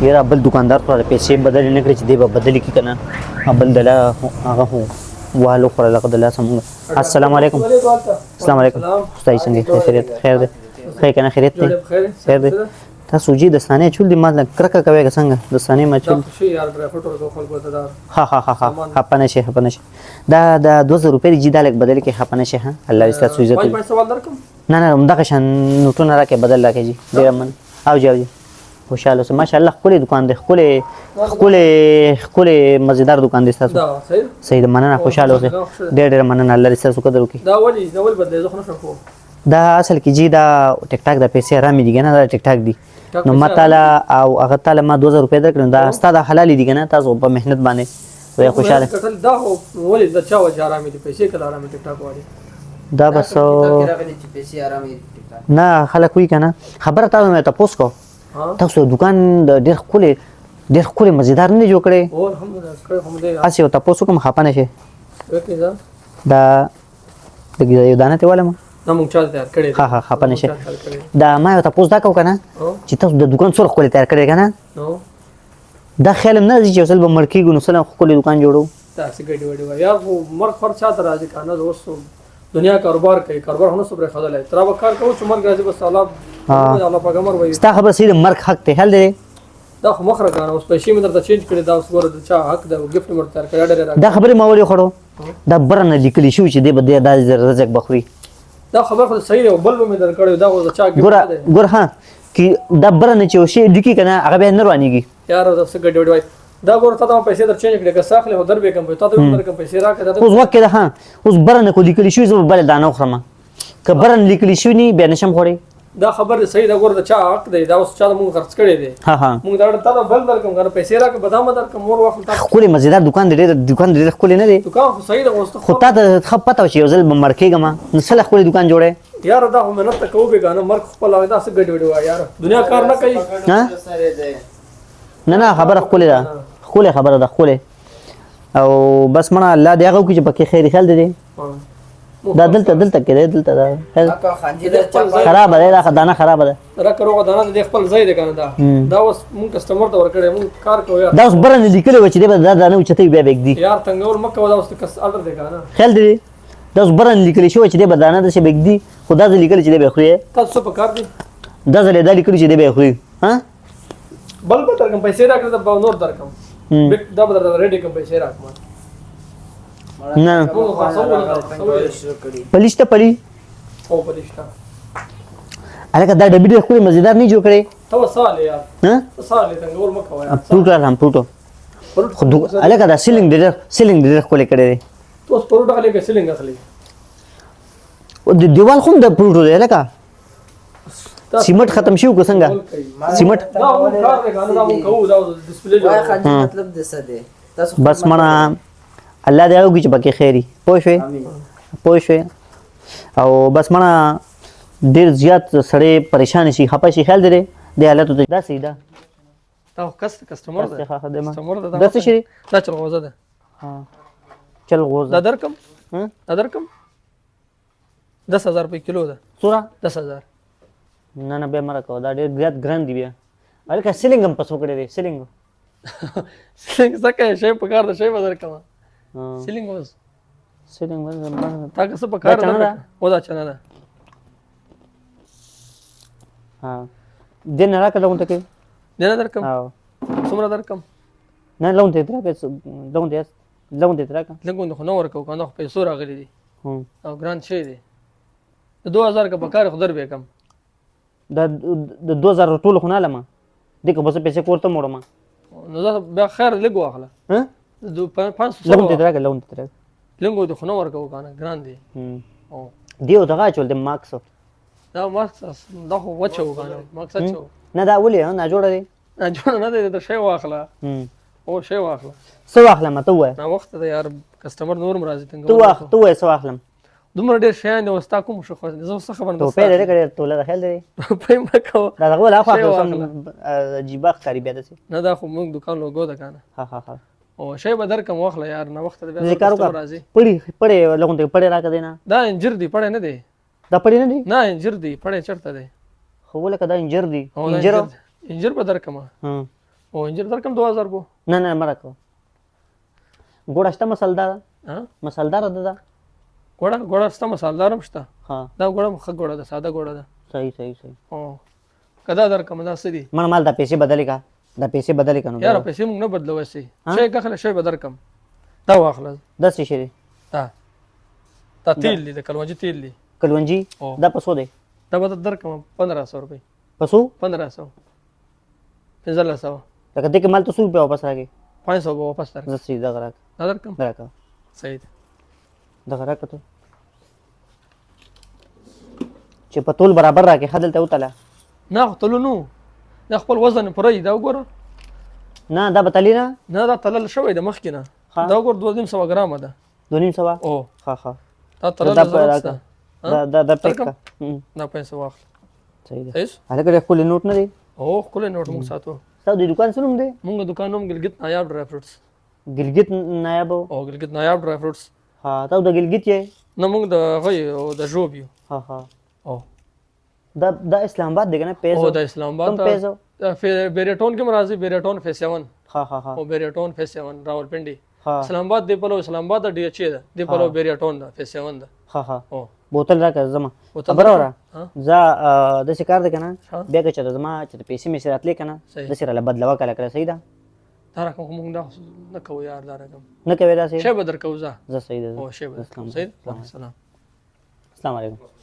یاره بل دکاندار خو پیسې بدلې نه کړې چې دی به بدلې کړي که نه بل دله هغه خو والو خوړه لکه دله سمونږ. السلام علیکم. السلام علیکم. استاد څنګه خیریت خیر دی ښه که نه خیریت دی خیر دی. تاسو جي دستانې چول دي ما کرکه کوئ که څنګه دستانې ما چول ها ها ها ها خفه نه شي خفه نه شي دا د 2000 روپۍ جي دا لږ بدل کړئ خفه نه شي ها الله دې ستاسو عزت وکړي. نه نه همدغه شان نوټونه راکړئ بدل راکړئ جي ډېره من او جي او جي خوشحاله اوسئ ماشاءالله ښکلی دوکان دی ښکلی مزېدار دوکان دی ستاسو صحیح ده مننه خوشحاله اوسئ ډېره مننه الله دې ستاسو قدر وکړي. دا اصل کې جي دا ټیک ټاک د پیسې حرامې دي که نه دا ټیک ټاک دي نو ما تعالی او هغه تعالی ما 2000 روپۍ درکړل دا ستا د حلالې دي که نه تاسو په محنت باندې خوشحاله دا بس نه خلک وایي که نه خبره تاسو مې تپوس کو تاسو دوکان ډېر ښکلی مزېدار نه دی جوړ کړی هسې یو تپوس وکړم خفه نه شي دا یو دانه ترې والم ها ها خفه نه شي دا ما یو تپوس دا کوو که نه چې تاسو د دوکان څومره ښکلی تیار کړی که نه دا خیال هم نه راځي چې یو ځل به مړ کېږو نو څله ښکلی دوکان جوړو دنیا کاروبار کوي کاروبار هم صبر خدای تر به کار کوو چې مرګ راځي بس الله پاک امر وایي ستا خبره صحیح ده مرګ حق دی خیال دی دا خو مخ راکانه اوس پیسې مې درته چینج کړې دا اوس ګوره د چا حق ده ګفټ مې ورته کړی ډېر دا خبرې ما ولې خوړو دا بره نه لیکلي شوي چې دی به دا رزق به خوري دا خبر خو صحیح دی بل به مې در کړی دا خو د چا ګوره ها چې دا بره نه چې یو شی لیکي که نه هغه بیا نه روانېږي یار دا څه ګډوډ وایي دا ګوره تا ته پیسې در چینج کړې که ساخلې خو در به کم تا ته در کم پیسې راکړه اوس وخت کې ده ها اوس بره نه کو لیکلي شوي زه به بله دانه وخورم که بره نه لیکلي شوي نه بیا نشم خوړی دا خبر صحیح ده ګوره د چا حق دی دا اوس چا مونږ خرڅ کړی دی ها ها مونږ دا تا ته بل درکم کنه پیسې راکړه بدامه درکم مور واخل تا ښکلی مزېدار دوکان دی دوکان ډېر ښکلی نه دی دوکان خو صحیح ده اوس خو تا ته ښه پته وه چې یو ځل به مړ کېږم نو څله ښکلی دوکان جوړی یار دا خو محنت ته کوو بېګانه مرګ خپل دا څه ګډوډ وایي یار دنیا کار نه کوي نه نه خبره ښکلې ده ښکلې خبره ده ښکلې او بس مړه الله دې هغه وکړي چې پکې خیر خیال دی دا دلته کې دی دلته دا خرابه دی دا دانه خرابه ده راکړه روغه دانه د خپل ځای دی کنه دا اوس مونږ کسټمر ته ورکړی مونږ کار کوو یار دا اوس بره نه لیکلی وه چې دی به دا دانه اوچتوي بیا به ږدي یار تنګول مه کوه دا اوس کس الډر دی کنه خیال دی دا اوس بره نه لیکلی شوی چې دی به دانه داسې به ږدي خو دا ځل لیکلي چې دی به خوري تاسو څه په کار دی دا ځل یې دا لیکلي چې دی به خوري ها بل به درکم پیسې راکړه دا به نور درکم دا به درته ریډي کوم پیسې راکړم نه پلیش ته پلی او پلیشتا هلکه دا ډبې ډېر ښکلې مزېدار نه جوړ کړی ته وساله یار وساله تنګول مه کوه یار فروټ راکړم فروټو هلکه دا سیلینګ ډېر ښکلی کړی دی ته اوس فروټ اخلې که سیلینګ اخلې دیوال خو هم د فروټو دی هلکه سیمټ ختم شو که څنګه سیمټ بس مړه الله دې هغه وکړي چې پکې خیر وي پوه شوې او بس مړه ډېر زیات سړی پریشان شي خفه شي خیال دی دې حالتو ته دا صحیح ده دا کسټمر دی دا څه شي دا چلغوزه ده چلغوزه دا درکم 10000 روپۍ کیلو ده څومره 10000 نه بیا مه راکوه دا ډېر زیات ګران دي بیا هلکه سیلینګ هم پس وکړی دی سیلینګ څه کوې شی په کار ده شی به درکړمه سیلینګ اوس تا که څه په کار ده او دا چنه ده دې نه راکړه لغونته کې دې نه درکم څومره درکم نه لغونته یې راکړه لغونته یې راکړه لږ خو نه ورکوو که نه خو پیسو راغلي دي او ګران شی دی د 2000 که په کار خو در به کم د 2000 ټول خو نه علمه دې که بس پیسې کور ته موړم نو زه بیا خیر لږ واخله 500 لغونته یې راکړه لږ د خو نه ورکوو که نه ګران دی دی او دغه اچول دی ماکس دا ماکس دا خو وچو که نه ماکس اچو نه دا ولې ناجوړه دی ناجوړه نه دی د شی واخله او شی واخله څه واخلم ته ووایه نا وخت دی یار کسټمر نور هم راځي ته ووایه څه واخلم دومره ډېر شیان دی اوس تا کوم شو خو زه څه خبر نه توپۍ لرې کړې توله د خیال دی توپۍ مه کوه دا دغه ول اخوا عجیبه ښکاري بیا داسې نه دا خو موږ دوکان لوګو ده که نه ها او شی به درکم واخله یار نه وخت دی بیا کار وکړه راځي پړې لغونته پړې راکړه دی نه دا انجر دی پړې نه دی دا پړې نه دی نه انجر دی پړې چېرته دی خو لکه دا انجر دی انجر به درکمه او انجر درکم 2000 بو نه نه مرکو ګوړه شته مسالدار ها مسالدار ده دا ګوړه ستا مسالدارم شته ها دا ګوړه مخ ګوړه ده ساده ګوړه ده صحیح صحیح صحیح او کدا درکم دا سدي من مال دا پیسې بدلې کا دا پیسې بدلې کنه یار پیسې موږ نه بدلو وسی شي کخله شي بدرکم دا واخله 10 شری دا تیل دی د کلونجي تیل دی کلونجي دا پسو دی دا به درکم 1500 روپے پسو 1500 1500 دا کته کې مال ته 100 روپیا واپس راګي 500 به واپس درکم زسي دا غراک درکم راکا صحیح دا غراک ته چې په ټول برابر راکې خدل ته وتله نه تلو نو دا خپل وزن پرې دا وګوره نه دا بتلی نه نه دا تلل شوی د مخ کې نه دا وګور 200 ګرام ده 2.5 او ها ها دا تلل دا پیک کا دا پیسې واخل صحیح ده ایس هغه خپل نوٹ نه دی او خپل نوٹ موږ ساتو تاسو د دکان سره دی موږ دکان نوم ګلګت نایاب ډرای فروټس ګلګت نایاب او ګلګت نایاب ډرای فروټس ها تاسو د ګلګت یې نه موږ د غي او د جوبیو ها ها او دا اسلام آباد دی کنه پیسو او د اسلام آباد پیسو بیریټون کې مرাজি بیریټون فیس 7 ها ها ها او بیریټون فیس 7 راولپنډي ها اسلام آباد دی په اسلام آباد ډی اچ ده دی په بیریټون ده فیس 7 ده ها ها او بوتل راکړه زما خبر اورا ز د شکار ده کنه بیا که چېرته زما چې پیسې مې سره اتلې کنه د سره له بدلوا کله کړه صحیح ده دا رقم موږ نه کوو یار دا رقم نه کوي دا شی بدر کوزا ز صحیح ده او شی بدر صحیح السلام السلام علیکم